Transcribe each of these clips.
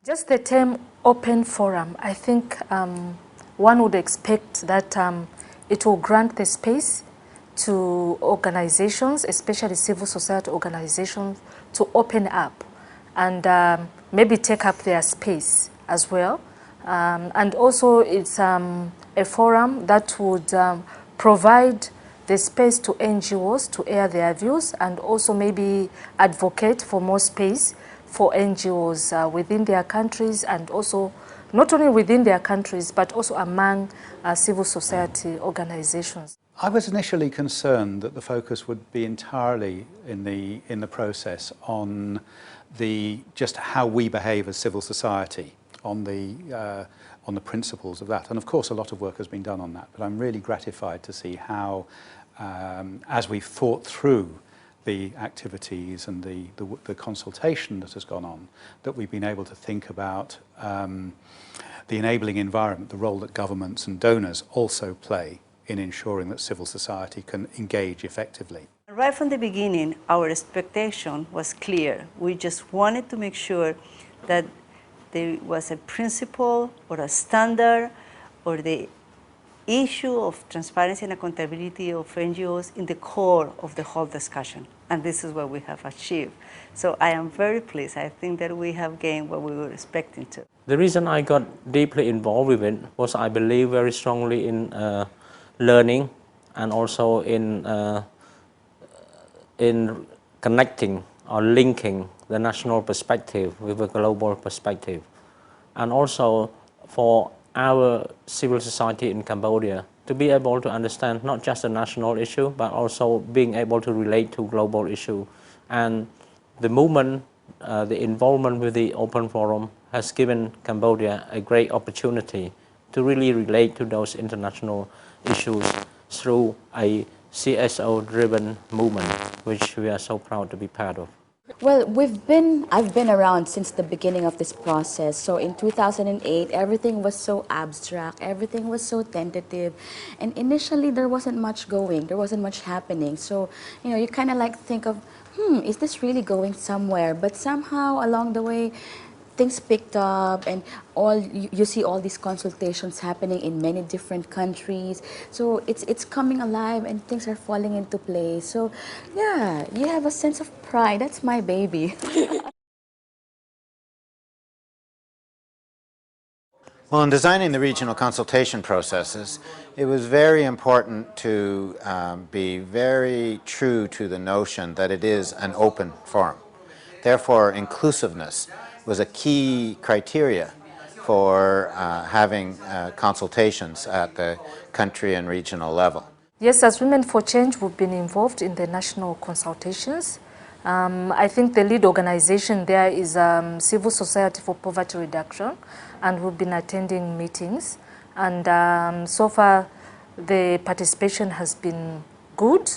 Just the term open forum, I think one would expect that it will grant the space to organizations, especially civil society organizations, to open up and maybe take up their space as well. And also it's a forum that would provide the space to NGOs to air their views and also maybe advocate for more space for NGOs within their countries and also not only within their countries but also among civil society organizations. I was initially concerned that the focus would be entirely in the process on just how we behave as civil society, on the principles of that. And of course a lot of work has been done on that, but I'm really gratified to see how as we've thought through the activities and the consultation that has gone on, that we've been able to think about the enabling environment, the role that governments and donors also play in ensuring that civil society can engage effectively. Right from the beginning, our expectation was clear. We just wanted to make sure that there was a principle or a standard or the issue of transparency and accountability of NGOs in the core of the whole discussion. And this is what we have achieved. So I am very pleased. I think that we have gained what we were expecting to. The reason I got deeply involved with it was I believe very strongly in learning and also in connecting or linking the national perspective with a global perspective. And also for our civil society in Cambodia to be able to understand not just a national issue, but also being able to relate to global issue. And the movement, the involvement with the Open Forum has given Cambodia a great opportunity to really relate to those international issues through a CSO-driven movement, which we are so proud to be part of. Well, I've been around since the beginning of this process. So in 2008, everything was so abstract, everything was so tentative. And initially there wasn't much going, there wasn't much happening. So, you know, you kind of like think of, is this really going somewhere? But somehow along the way, things picked up and you see all these consultations happening in many different countries. So it's coming alive and things are falling into place. So yeah, you have a sense of pride. That's my baby. Well, in designing the regional consultation processes, it was very important to be very true to the notion that it is an open forum. Therefore, inclusiveness was a key criteria for having consultations at the country and regional level. Yes, as Women for Change, we've been involved in the national consultations. I think the lead organization there is Civil Society for Poverty Reduction, and we've been attending meetings. And so far, the participation has been good,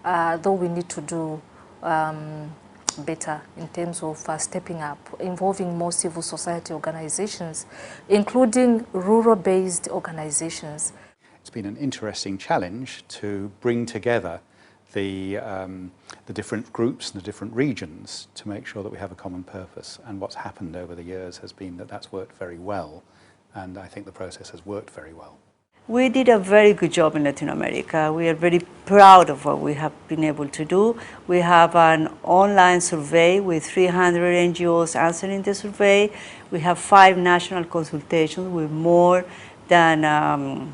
though we need to do better in terms of stepping up, involving more civil society organizations, including rural-based organizations. It's been an interesting challenge to bring together the different groups and the different regions to make sure that we have a common purpose. And what's happened over the years has been that that's worked very well, and I think the process has worked very well. We did a very good job in Latin America. We are very proud of what we have been able to do. We have an online survey with 300 NGOs answering the survey. We have 5 national consultations with more than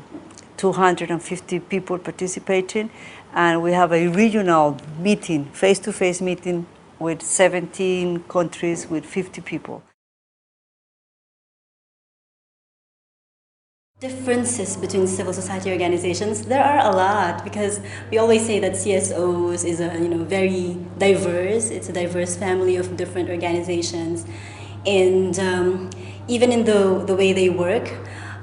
250 people participating. And we have a regional meeting, face-to-face meeting with 17 countries with 50 people. Differences between civil society organizations, there are a lot, because we always say that CSOs is a very diverse, it's a diverse family of different organizations, and even in the way they work,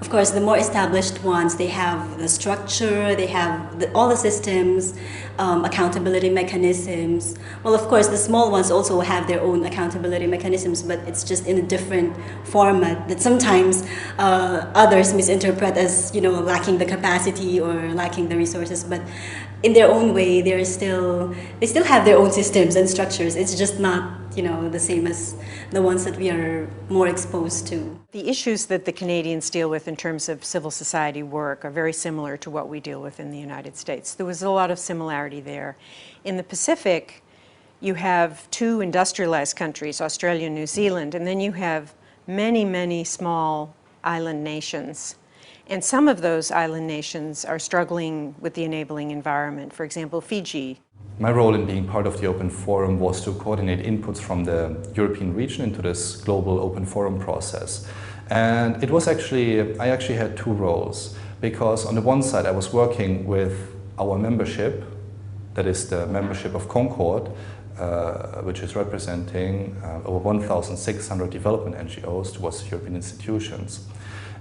of course the more established ones, they have the structure, they have all the systems, accountability mechanisms. Well, of course the small ones also have their own accountability mechanisms, but it's just in a different format that sometimes others misinterpret as lacking the capacity or lacking the resources. But in their own way, they still have their own systems and structures. It's just not, you know, the same as the ones that we are more exposed to. The issues that the Canadians deal with in terms of civil society work are very similar to what we deal with in the United States. There was a lot of similarity there. In the Pacific, you have two industrialized countries, Australia and New Zealand, and then you have many, many small island nations. And some of those island nations are struggling with the enabling environment. For example, Fiji. My role in being part of the Open Forum was to coordinate inputs from the European region into this global Open Forum process. And it was I actually had two roles, because on the one side I was working with our membership, that is the membership of Concord, which is representing over 1,600 development NGOs towards European institutions.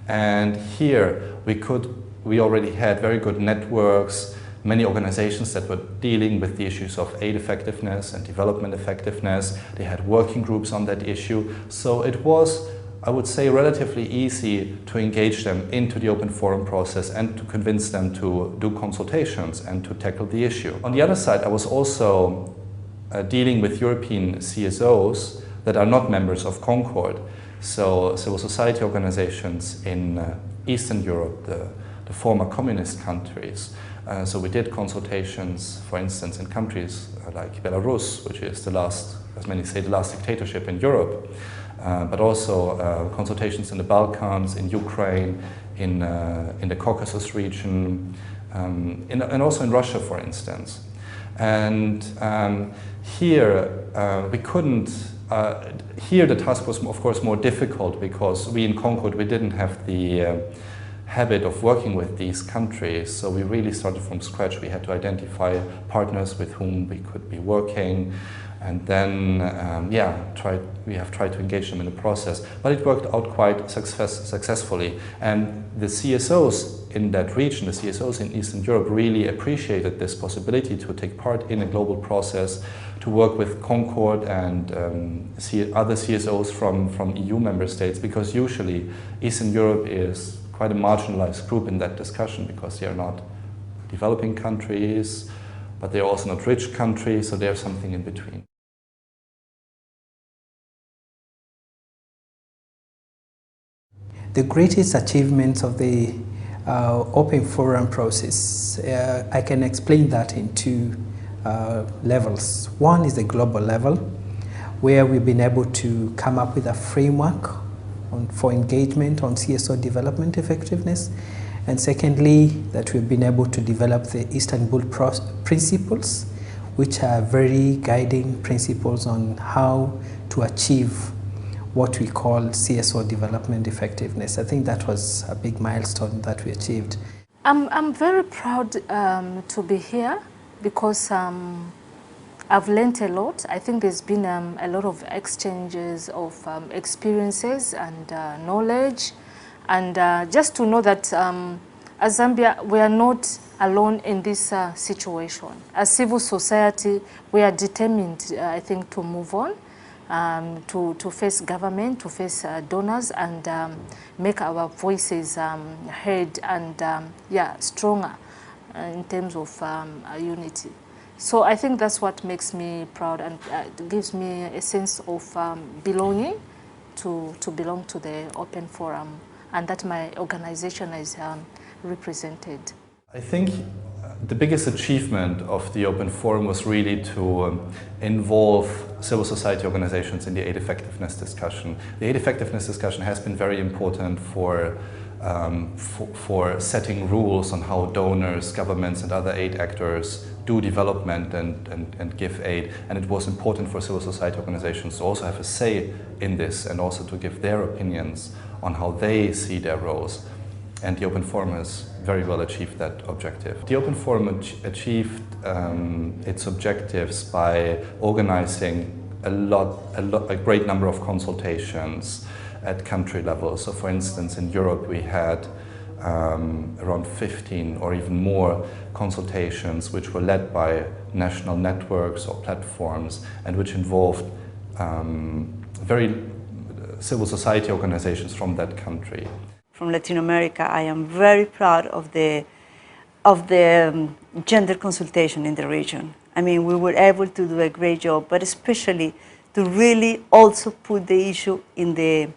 And here we already had very good networks, many organizations that were dealing with the issues of aid effectiveness and development effectiveness. They had working groups on that issue. So it was, I would say, relatively easy to engage them into the Open Forum process and to convince them to do consultations and to tackle the issue. On the other side, I was also dealing with European CSOs that are not members of Concord. So civil society organizations in Eastern Europe, the former communist countries. So we did consultations, for instance, in countries like Belarus, which is the last, as many say, the last dictatorship in Europe, but also consultations in the Balkans, in Ukraine, in the Caucasus region, and also in Russia, for instance. And here we couldn't. Here the task was, of course, more difficult, because we in Concord, we didn't have the habit of working with these countries, so we really started from scratch. We had to identify partners with whom we could be working, and then we have tried to engage them in the process. But it worked out quite successfully, and the CSOs in that region, the CSOs in Eastern Europe, really appreciated this possibility to take part in a global process, to work with Concord and other CSOs from EU member states, because usually Eastern Europe is quite a marginalized group in that discussion, because they are not developing countries, but they are also not rich countries, so there's something in between. The greatest achievements of the Open Forum process, I can explain that in two levels. One is the global level, where we've been able to come up with a framework for engagement on CSO development effectiveness. And secondly, that we've been able to develop the Istanbul principles, which are very guiding principles on how to achieve what we call CSO development effectiveness. I think that was a big milestone that we achieved. I'm very proud to be here, because I've learned a lot. I think there's been a lot of exchanges of experiences and knowledge, and just to know that as Zambia, we are not alone in this situation. As civil society, we are determined, I think, to move on, to face government, to face donors, and make our voices heard and stronger in terms of unity. So I think that's what makes me proud, and gives me a sense of belonging, to belong to the Open Forum, and that my organization is represented. I think the biggest achievement of the Open Forum was really to involve civil society organizations in the aid effectiveness discussion. The aid effectiveness discussion has been very important for setting rules on how donors, governments and other aid actors do development and give aid. And it was important for civil society organizations to also have a say in this, and also to give their opinions on how they see their roles. And the Open Forum has very well achieved that objective. The Open Forum achieved its objectives by organizing a great number of consultations at country level. So for instance, in Europe we had around 15 or even more consultations which were led by national networks or platforms, and which involved very civil society organizations from that country. From Latin America, I am very proud of the of the gender consultation in the region. I mean, we were able to do a great job, but especially to really also put the issue in the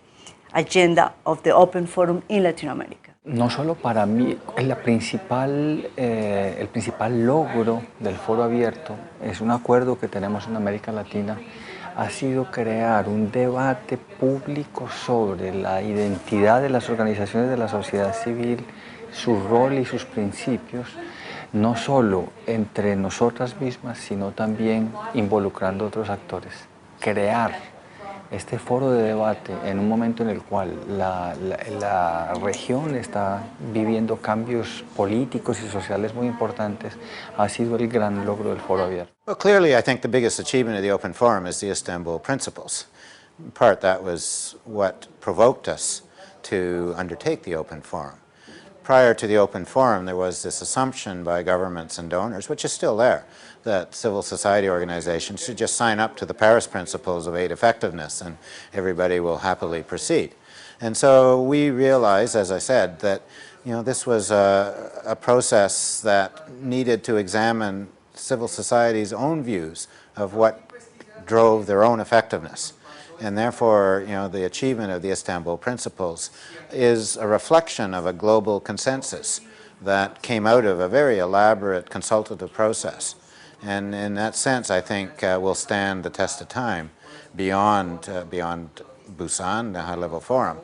agenda of the Open Forum in Latin America. No solo para mí, el principal logro del Foro Abierto es un acuerdo que tenemos en América Latina, ha sido crear un debate público sobre la identidad de las organizaciones de la sociedad civil, su rol y sus principios, no solo entre nosotras mismas, sino también involucrando a otros actores. Crear este foro de debate en un momento en el cual la región está viviendo cambios políticos y sociales muy importantes ha sido el gran logro del Foro Abierto. Well, clearly I think the biggest achievement of the Open Forum is the Istanbul Principles. In part that was what provoked us to undertake the Open Forum. Prior to the Open Forum, there was this assumption by governments and donors, which is still there, that civil society organizations should just sign up to the Paris Principles of Aid Effectiveness and everybody will happily proceed. And so we realized, as I said, that this was a process that needed to examine civil society's own views of what drove their own effectiveness. And therefore, the achievement of the Istanbul Principles is a reflection of a global consensus that came out of a very elaborate consultative process. And in that sense, I think will stand the test of time beyond Busan, the high-level forum.